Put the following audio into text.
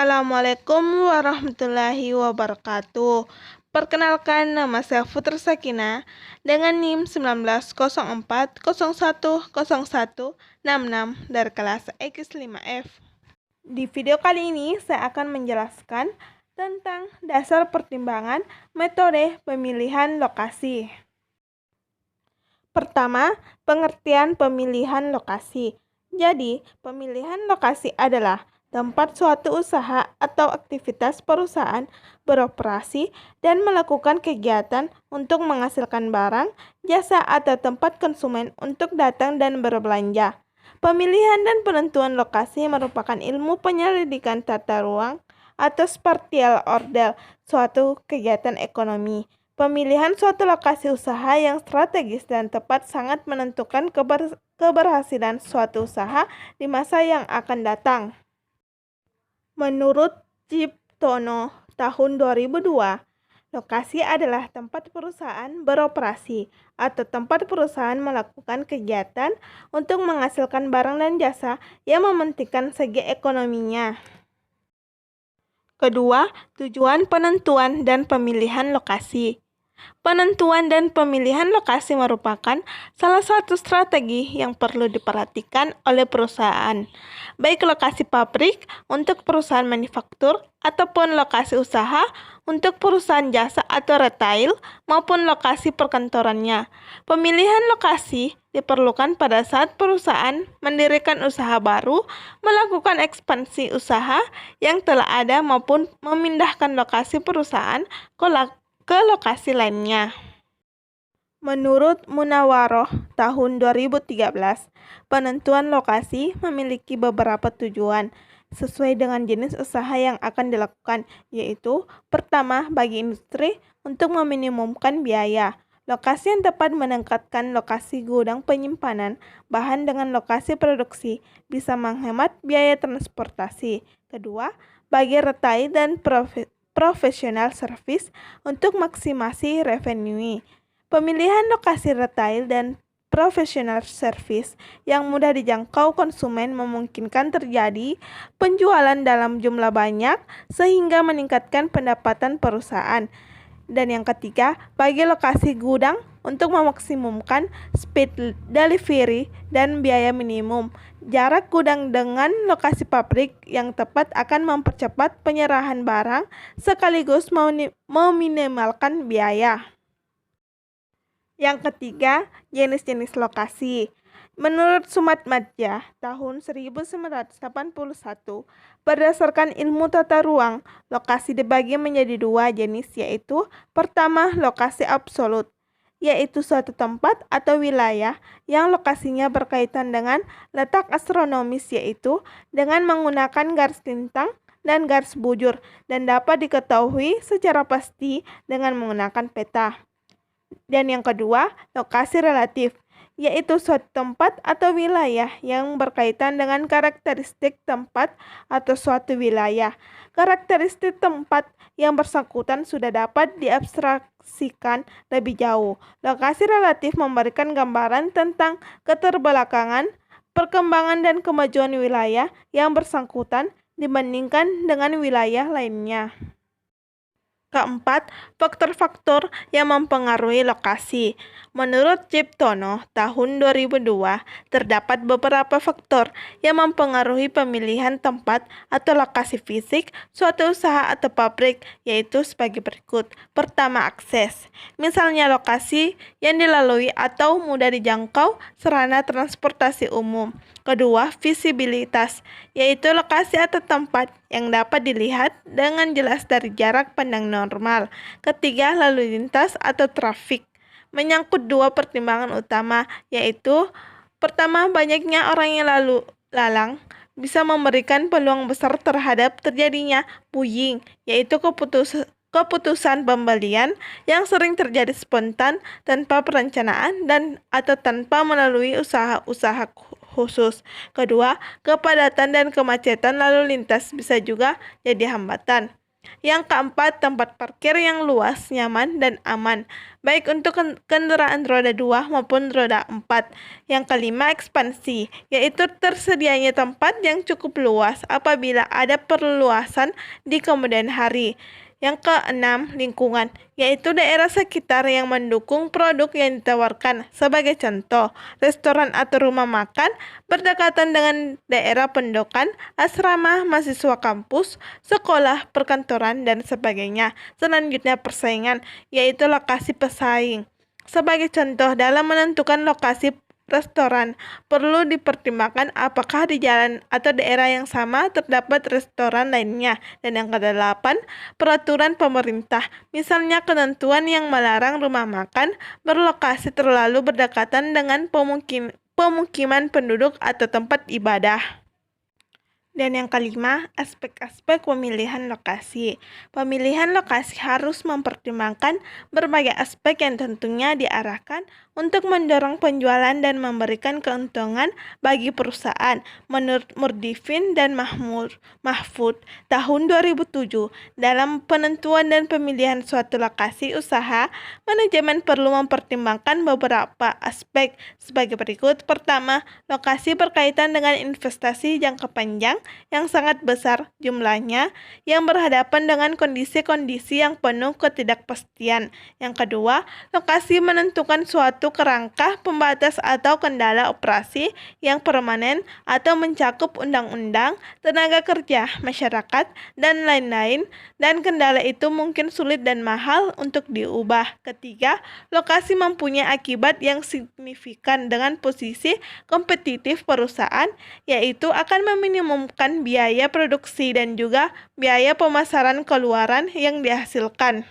Assalamualaikum warahmatullahi wabarakatuh. Perkenalkan, nama saya Putri Sakina dengan NIM 1904010166 dari kelas X5F. Di video kali ini saya akan menjelaskan tentang dasar pertimbangan metode pemilihan lokasi. Pertama, pengertian pemilihan lokasi. Jadi, pemilihan lokasi adalah tempat suatu usaha atau aktivitas perusahaan beroperasi dan melakukan kegiatan untuk menghasilkan barang, jasa, atau tempat konsumen untuk datang dan berbelanja. Pemilihan dan penentuan lokasi merupakan ilmu penyelidikan tata ruang atau spatial order suatu kegiatan ekonomi. Pemilihan suatu lokasi usaha yang strategis dan tepat sangat menentukan keberhasilan suatu usaha di masa yang akan datang. Menurut Ciptono tahun 2002, lokasi adalah tempat perusahaan beroperasi atau tempat perusahaan melakukan kegiatan untuk menghasilkan barang dan jasa yang mementingkan segi ekonominya. Kedua, tujuan penentuan dan pemilihan lokasi. Penentuan dan pemilihan lokasi merupakan salah satu strategi yang perlu diperhatikan oleh perusahaan, baik lokasi pabrik untuk perusahaan manufaktur ataupun lokasi usaha untuk perusahaan jasa atau retail maupun lokasi perkantorannya. Pemilihan lokasi diperlukan pada saat perusahaan mendirikan usaha baru, melakukan ekspansi usaha yang telah ada maupun memindahkan lokasi perusahaan ke lokasi lainnya. Menurut Munawaroh tahun 2013, penentuan lokasi memiliki beberapa tujuan sesuai dengan jenis usaha yang akan dilakukan, yaitu pertama, bagi industri untuk meminimumkan biaya. Lokasi yang tepat mendekatkan lokasi gudang penyimpanan bahan dengan lokasi produksi bisa menghemat biaya transportasi. Kedua, bagi retail dan professional service untuk maksimasi revenue. Pemilihan lokasi retail dan professional service yang mudah dijangkau konsumen memungkinkan terjadi penjualan dalam jumlah banyak sehingga meningkatkan pendapatan perusahaan. Dan yang ketiga, bagi lokasi gudang untuk memaksimumkan speed delivery dan biaya minimum. Jarak gudang dengan lokasi pabrik yang tepat akan mempercepat penyerahan barang sekaligus meminimalkan biaya. Yang ketiga, jenis-jenis lokasi. Menurut Sumatmadja tahun 1981, berdasarkan ilmu tata ruang, lokasi dibagi menjadi dua jenis, yaitu pertama, lokasi absolut, yaitu suatu tempat atau wilayah yang lokasinya berkaitan dengan letak astronomis, yaitu dengan menggunakan garis lintang dan garis bujur dan dapat diketahui secara pasti dengan menggunakan peta. Dan yang kedua, lokasi relatif, yaitu suatu tempat atau wilayah yang berkaitan dengan karakteristik tempat atau suatu wilayah. Karakteristik tempat yang bersangkutan sudah dapat diabstraksikan lebih jauh. Lokasi relatif memberikan gambaran tentang keterbelakangan, perkembangan dan kemajuan wilayah yang bersangkutan dibandingkan dengan wilayah lainnya. Keempat, faktor-faktor yang mempengaruhi lokasi. Menurut Ciptono tahun 2002, terdapat beberapa faktor yang mempengaruhi pemilihan tempat atau lokasi fisik suatu usaha atau pabrik, yaitu sebagai berikut. Pertama, akses. Misalnya lokasi yang dilalui atau mudah dijangkau sarana transportasi umum. Kedua, visibilitas, yaitu lokasi atau tempat yang dapat dilihat dengan jelas dari jarak pandang normal. Ketiga, lalu lintas atau trafik. Menyangkut dua pertimbangan utama, yaitu pertama, banyaknya orang yang lalu lalang bisa memberikan peluang besar terhadap terjadinya bullying, yaitu keputusan pembelian yang sering terjadi spontan tanpa perencanaan dan atau tanpa melalui usaha-usaha khusus. Kedua, kepadatan dan kemacetan lalu lintas bisa juga jadi hambatan. Yang keempat, tempat parkir yang luas, nyaman, dan aman, baik untuk kendaraan roda 2 maupun roda 4. Yang kelima, ekspansi, yaitu tersedianya tempat yang cukup luas apabila ada perluasan di kemudian hari. Yang keenam, lingkungan, yaitu daerah sekitar yang mendukung produk yang ditawarkan. Sebagai contoh, restoran atau rumah makan berdekatan dengan daerah pendokan, asrama, mahasiswa kampus, sekolah, perkantoran, dan sebagainya. Selanjutnya, persaingan, yaitu lokasi pesaing. Sebagai contoh, dalam menentukan lokasi restoran, perlu dipertimbangkan apakah di jalan atau daerah yang sama terdapat restoran lainnya. Dan yang kedelapan, peraturan pemerintah, misalnya ketentuan yang melarang rumah makan berlokasi terlalu berdekatan dengan pemukiman penduduk atau tempat ibadah. Dan yang kelima, aspek-aspek pemilihan lokasi. Pemilihan lokasi harus mempertimbangkan berbagai aspek yang tentunya diarahkan untuk mendorong penjualan dan memberikan keuntungan bagi perusahaan. Menurut Murdifin dan Mahfud tahun 2007, dalam penentuan dan pemilihan suatu lokasi usaha, manajemen perlu mempertimbangkan beberapa aspek sebagai berikut. Pertama, lokasi berkaitan dengan investasi jangka panjang yang sangat besar jumlahnya, yang berhadapan dengan kondisi-kondisi yang penuh ketidakpastian. Yang kedua, lokasi menentukan suatu kerangka pembatas atau kendala operasi yang permanen atau mencakup undang-undang, tenaga kerja, masyarakat, dan lain-lain, dan kendala itu mungkin sulit dan mahal untuk diubah. Ketiga, lokasi mempunyai akibat yang signifikan dengan posisi kompetitif perusahaan, yaitu akan meminimumkan biaya produksi dan juga biaya pemasaran keluaran yang dihasilkan.